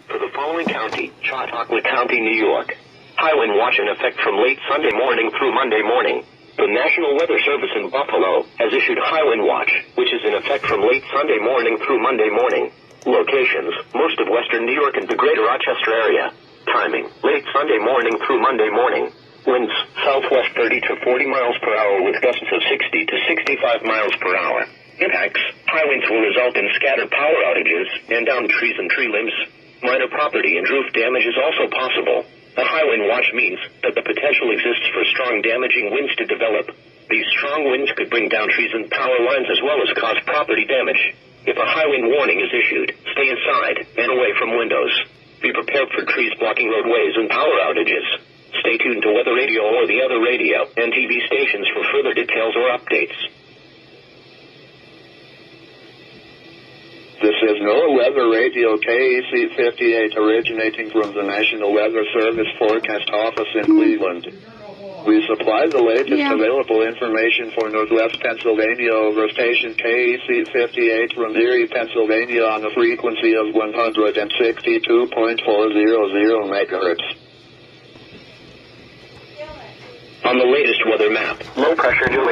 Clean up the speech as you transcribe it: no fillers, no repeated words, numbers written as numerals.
For the following county, Chautauqua County, New York. High wind watch in effect from late Sunday morning through Monday morning. The National Weather Service in Buffalo has issued high wind watch, which is in effect from late Sunday morning through Monday morning. Locations, most of western New York and the greater Rochester area. Timing, late Sunday morning through Monday morning. Winds, southwest 30 to 40 miles per hour with gusts of 60 to 65 miles per hour. Impacts, high winds will result in scattered power outages and downed trees and tree limbs. Minor property and roof damage is also possible. A high wind watch means that the potential exists for strong damaging winds to develop. These strong winds could bring down trees and power lines as well as cause property damage. If a high wind warning is issued, stay inside and away from windows. Be prepared for trees blocking roadways and power outages. Stay tuned to weather radio or the other radio and TV stations for further details or updates. This is NOAA Weather Radio KEC 58 originating from the National Weather Service Forecast Office in Cleveland. We supply the latest available information for Northwest Pennsylvania over station KEC 58 from Erie, Pennsylvania on a frequency of 162.400 megahertz. On the latest weather map, low pressure new